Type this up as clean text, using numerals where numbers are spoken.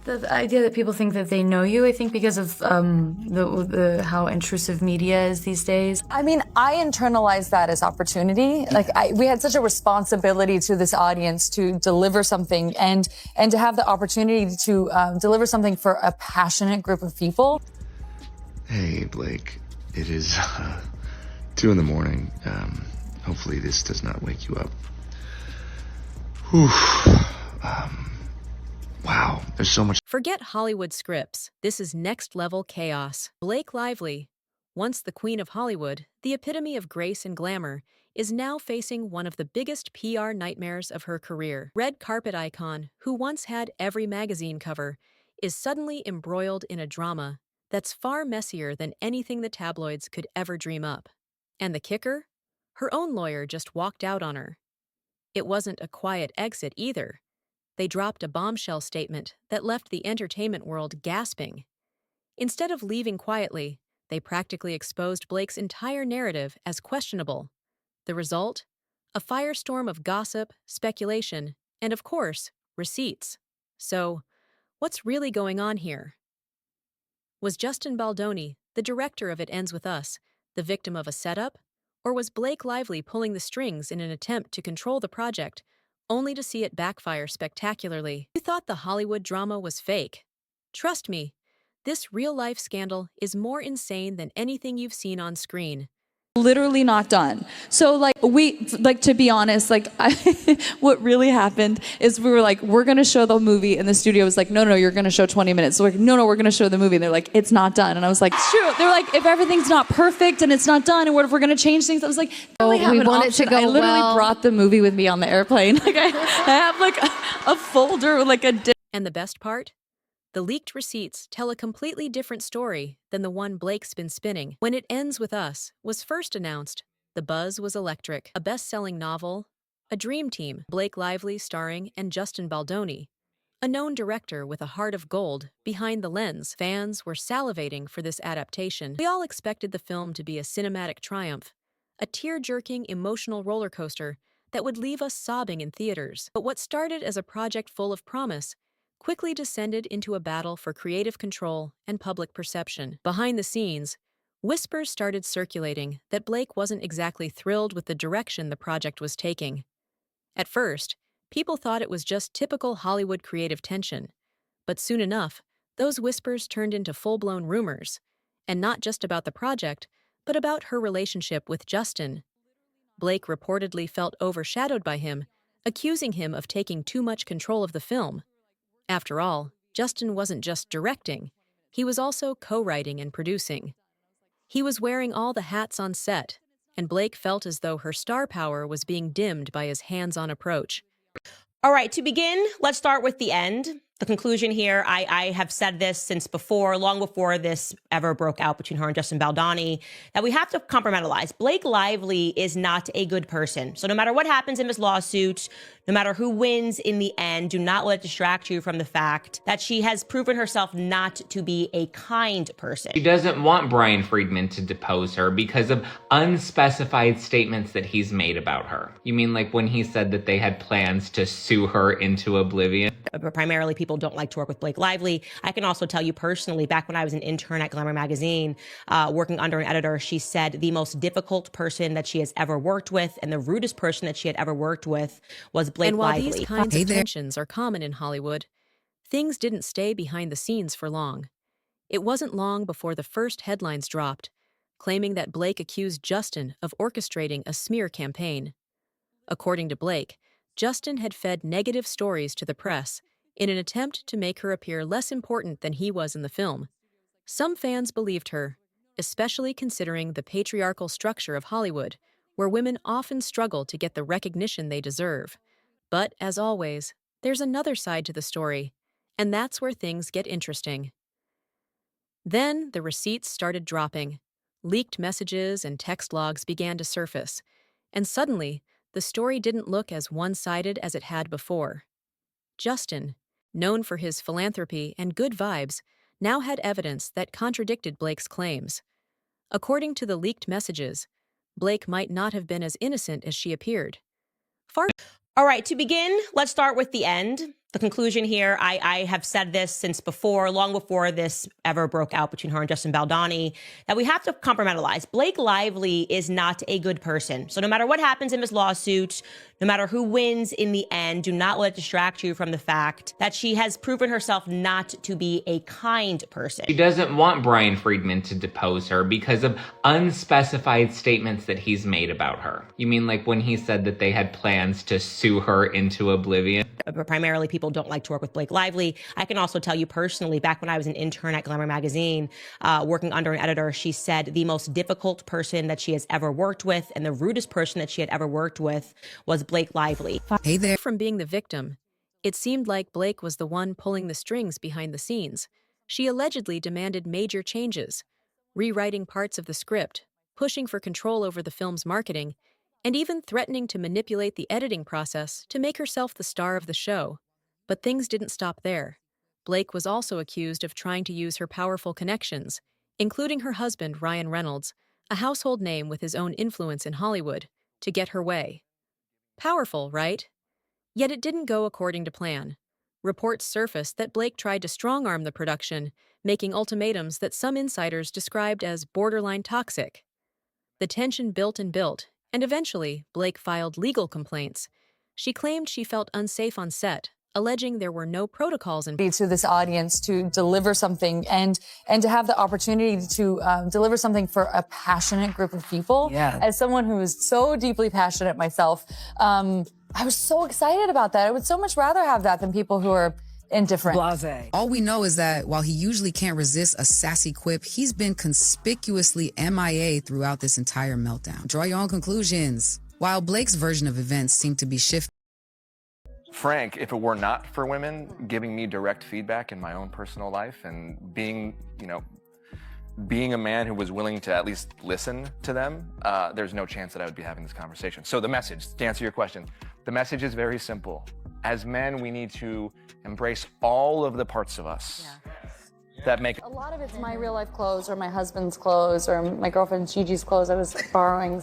The idea that people think that they know you, I think because of the how intrusive media is these days. I mean, I internalize that as opportunity. Like, we had such a responsibility to this audience to deliver something and to have the opportunity to deliver something for a passionate group of people. Hey, Blake. It is 2 in the morning. Hopefully this does not wake you up. Whew. Wow, there's so much. Forget Hollywood scripts. This is next-level chaos. Blake Lively, once the queen of Hollywood, the epitome of grace and glamour, is now facing one of the biggest PR nightmares of her career. Red carpet icon, who once had every magazine cover, is suddenly embroiled in a drama that's far messier than anything the tabloids could ever dream up. And the kicker? Her own lawyer just walked out on her. It wasn't a quiet exit either. They dropped a bombshell statement that left the entertainment world gasping. Instead of leaving quietly, they practically exposed Blake's entire narrative as questionable. The result? A firestorm of gossip, speculation, and of course, receipts. So, what's really going on here? Was Justin Baldoni, the director of It Ends With Us, the victim of a setup? Or was Blake Lively pulling the strings in an attempt to control the project, only to see it backfire spectacularly? You thought the Hollywood drama was fake. Trust me, this real-life scandal is more insane than anything you've seen on screen. Literally not done. So to be honest, what really happened is we were like, we're going to show the movie, and the studio was like, no, you're going to show 20 minutes. So we're like, no, we're going to show the movie. And they're like, it's not done. And I was like, sure. They're like, if everything's not perfect and it's not done, and what if we're going to change things? I was like, we want it to go. I literally brought the movie with me on the airplane. Like I have like a folder with like a. And the best part? The leaked receipts tell a completely different story than the one Blake's been spinning. When It Ends With Us was first announced, the buzz was electric. A best-selling novel, a dream team, Blake Lively starring, and Justin Baldoni, a known director with a heart of gold behind the lens. Fans were salivating for this adaptation. We all expected the film to be a cinematic triumph, a tear-jerking emotional roller coaster that would leave us sobbing in theaters. But what started as a project full of promise quickly descended into a battle for creative control and public perception. Behind the scenes, whispers started circulating that Blake wasn't exactly thrilled with the direction the project was taking. At first, people thought it was just typical Hollywood creative tension, but soon enough, those whispers turned into full-blown rumors, and not just about the project, but about her relationship with Justin. Blake reportedly felt overshadowed by him, accusing him of taking too much control of the film. After all, Justin wasn't just directing, he was also co-writing and producing. He was wearing all the hats on set, and Blake felt as though her star power was being dimmed by his hands-on approach. All right, to begin, let's start with the end. The conclusion here, I have said this since before, long before this ever broke out between her and Justin Baldoni, that we have to compartmentalize. Blake Lively is not a good person. So no matter what happens in this lawsuit, no matter who wins in the end, do not let it distract you from the fact that she has proven herself not to be a kind person. She doesn't want Brian Friedman to depose her because of unspecified statements that he's made about her. You mean like when he said that they had plans to sue her into oblivion? Primarily, people don't like to work with Blake Lively. I can also tell you personally, back when I was an intern at Glamour magazine, working under an editor, she said the most difficult person that she has ever worked with and the rudest person that she had ever worked with was Blake And while Lively. these kinds of tensions are common in Hollywood, things didn't stay behind the scenes for long. It wasn't long before the first headlines dropped, claiming that Blake accused Justin of orchestrating a smear campaign. According to Blake, Justin had fed negative stories to the press in an attempt to make her appear less important than he was in the film. Some fans believed her, especially considering the patriarchal structure of Hollywood, where women often struggle to get the recognition they deserve. But, as always, there's another side to the story, and that's where things get interesting. Then the receipts started dropping. Leaked messages and text logs began to surface, and suddenly, the story didn't look as one-sided as it had before. Justin, known for his philanthropy and good vibes, now had evidence that contradicted Blake's claims. According to the leaked messages, Blake might not have been as innocent as she appeared. All right, to begin, let's start with the end. The conclusion here, I have said this since before, long before this ever broke out between her and Justin Baldoni, that we have to compartmentalize. Blake Lively is not a good person. So no matter what happens in this lawsuit, no matter who wins in the end, do not let it distract you from the fact that she has proven herself not to be a kind person. She doesn't want Brian Friedman to depose her because of unspecified statements that he's made about her. You mean like when he said that they had plans to sue her into oblivion? But primarily people don't like to work with Blake Lively. I can also tell you personally, back when I was an intern at Glamour magazine, working under an editor, she said the most difficult person that she has ever worked with and the rudest person that she had ever worked with was Blake Lively. Hey there. From being the victim, it seemed like Blake was the one pulling the strings behind the scenes. She allegedly demanded major changes, rewriting parts of the script, pushing for control over the film's marketing, and even threatening to manipulate the editing process to make herself the star of the show. But things didn't stop there. Blake was also accused of trying to use her powerful connections, including her husband, Ryan Reynolds, a household name with his own influence in Hollywood, to get her way. Powerful, right? Yet it didn't go according to plan. Reports surfaced that Blake tried to strong-arm the production, making ultimatums that some insiders described as borderline toxic. The tension built and built, and eventually, Blake filed legal complaints. She claimed she felt unsafe on set, alleging there were no protocols in To this audience to deliver something and to have the opportunity to deliver something for a passionate group of people. Yeah. As someone who is so deeply passionate myself, I was so excited about that. I would so much rather have that than people who are indifferent. Blase. All we know is that while he usually can't resist a sassy quip, he's been conspicuously MIA throughout this entire meltdown. Draw your own conclusions. While Blake's version of events seemed to be shifting. Frank, if it were not for women giving me direct feedback in my own personal life and being a man who was willing to at least listen to them, there's no chance that I would be having this conversation. So the message, to answer your question, the message is very simple. As men, we need to embrace all of the parts of us that make... A lot of it's my real life clothes or my husband's clothes or my girlfriend Gigi's clothes I was borrowing.